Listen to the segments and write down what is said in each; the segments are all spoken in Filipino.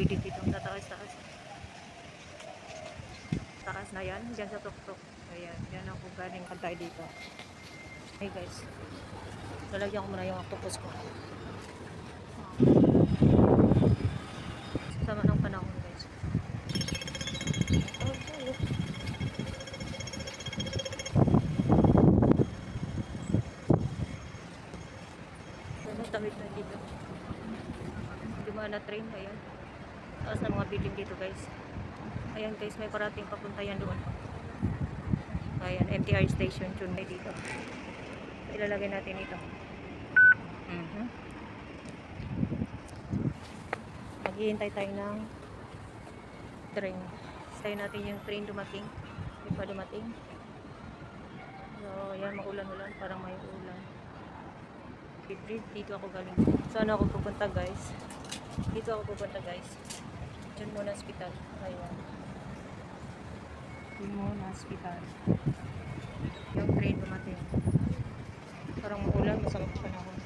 building dito. Sa taas. Taas na yan. Diyan sa tuktok. Ayan. Yan ako galing tayo dito. Hey guys. Lalagyan ko muna yung octopus ko. Sama ng panahon guys. Tamit na dito. Dumaan na train. Ayan. Taas na mga building dito guys. Ayan guys, may parating papunta yan doon. Ayan, MTR station. Chunay dito. Ilalagay natin ito. Maghihintay tayo ng train. Tayo natin yung train dumating. Hindi pa dumating. So, ayan, maulan-ulan. Parang may ulan. Dito ako galing. Saan ako pupunta guys? Dito ako pupunta guys. Diyan muna hospital. Ayan. Diyan muna hospital. Yung train dumating. Parang maulan. Masamang panahon.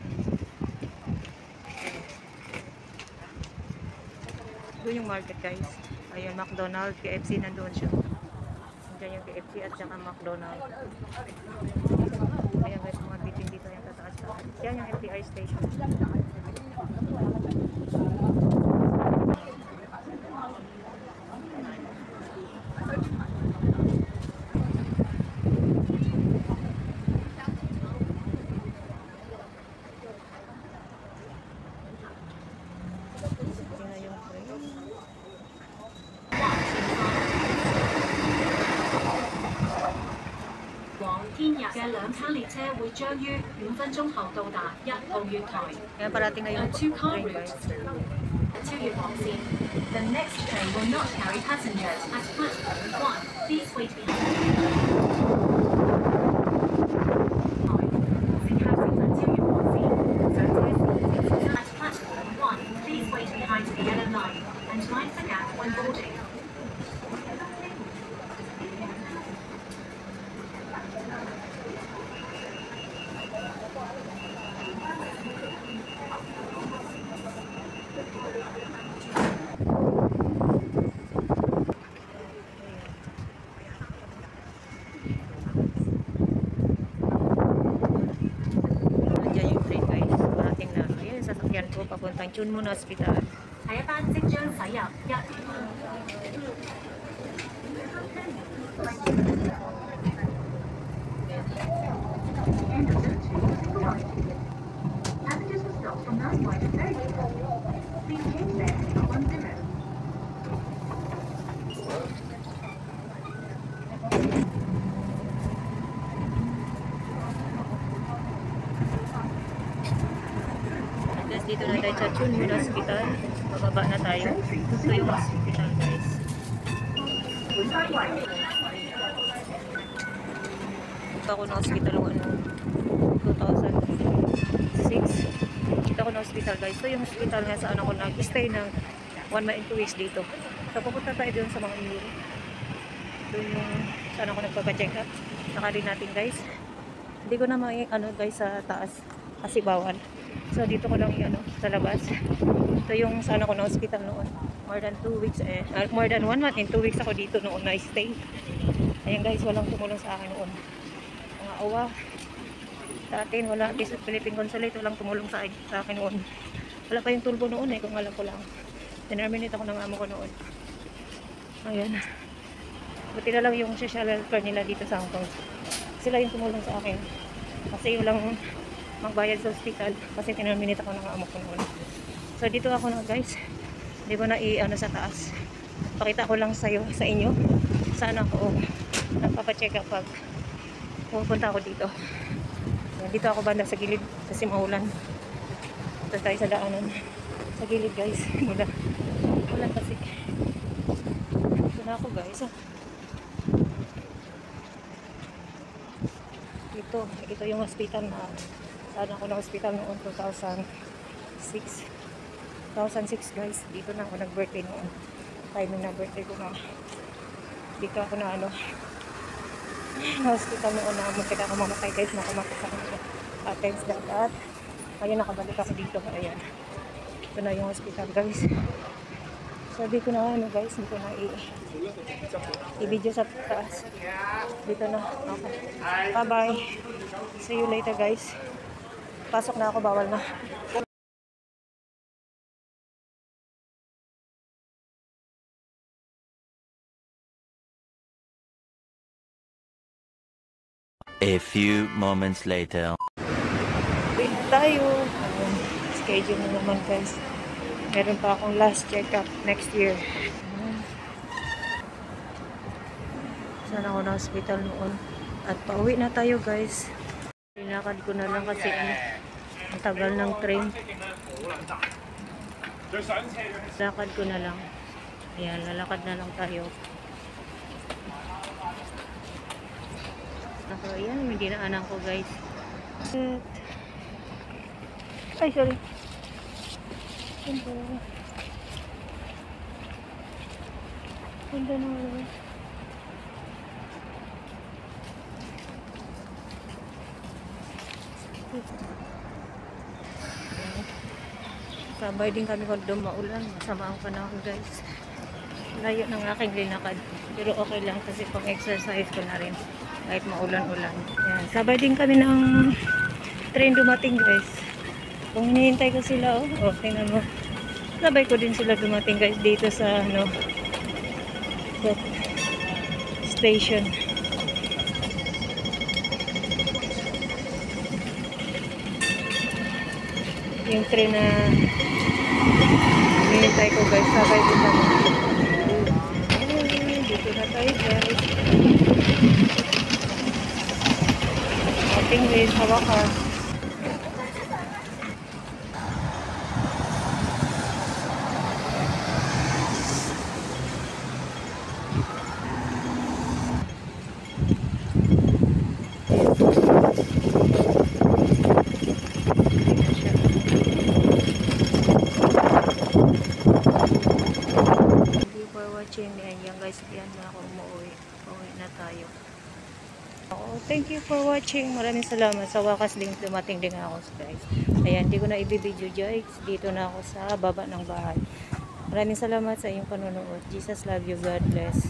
Doon yung market guys. Ayan, McDonald's, KFC nandoon siya. Diyan yung KFC at saka McDonald's. Ayan guys, mga biting dito yung tataas. Yan yung MTR station. Kaya parating na yung train guys. The next train will not carry passengers at platform 1. Please wait behind. At platform 1, please wait behind the yellow line and mind the gap when boarding. Sasakyan ko papuntang Chunmun Hospital. Dito na tayo sa Chunmun Hospital. Bababa na tayo. Ito yung hospital guys. Ito ako na hospital noong 2006. Ito ako na hospital guys. Ito yung hospital nga saan ako nag-stay ng 1 month and 2 weeks dito. So pupunta tayo doon sa mga neuro. Doon yung saan ako nagpapacheck up. Nakalin natin guys. Hindi ko na guys sa taas kasi bawal. So dito ko lang sa labas. Ito yung saan ako na hospital noon. More than 2 weeks more than 1 month and 2 weeks ako dito noon na stay. Ayan guys, walang tumulong sa akin noon. Mga awa sa atin, wala. Sa Philippine Consulate, walang tumulong sa akin noon. Wala pa yung turbo noon kung alam ko lang. Terminate ako ng amo ko noon. Ayan. Buti na lang yung social welfare nila dito sa Hong Kong. Sila yung tumulong sa akin. Kasi walang magbayad sa hospital kasi tinarminate ako ng amo ko noon. So dito ako na guys. Hindi ko na sa taas. Pakita ko lang sa inyo. Saan ako nagpapacheck up pag pupunta ako dito. Dito ako banda sa gilid kasi maulan. Ito tayo sa daanan. Sa gilid guys. Ulan kasi. Ito na ako guys. Ito yung hospital na saan ako na hospital noon 2006 guys. Dito na ako nag-birthday noon. Timing na birthday ko na. Dito ako na na hospital noon na magkita ako mamatay guys. Nakamatay sa kanila. Attends that. Ayun, nakabalik ako dito. Ayan. Ito na yung hospital guys. Sabi ko na ano guys, hindi ko na i-video sa taas. Dito na. Okay. Bye-bye. See you later guys. Pasok na ako, bawal na. A few moments later. Wait tayo. Schedule na naman guys. Meron pa akong last check-up next year. Sana ako na hospital noon. At pauwi na tayo guys. Linakad ko na lang kasi ang tagal ng train. Lakad ko na lang. Ayan, lalakad na lang tayo. Ako, ayan, hindi na anak ko guys. Ay, sorry. Ganda na wala. Sabay din kami kung dumaulan. Masama ang panahon guys. Layo ng aking linakad. Pero okay lang kasi pang exercise ko na rin. Kahit maulan-ulan. Yan. Sabay din kami ng train dumating guys. Kung hinihintay ko sila, oh, tingnan mo. Sabay ko din sila dumating guys dito sa ano, station. Yung train na hinihintay ko guys, sabay din naman. Dito na tayo guys. Ating rin sa wakas. Ayan guys, yan na ako umuwi. Uwi na tayo. Thank you for watching. Maraming salamat. Sa wakas din dumating din ako guys. Ayan, hindi ko na i-video guys. Dito na ako sa baba ng bahay. Maraming salamat sa inyong panonood. Jesus love you. God bless.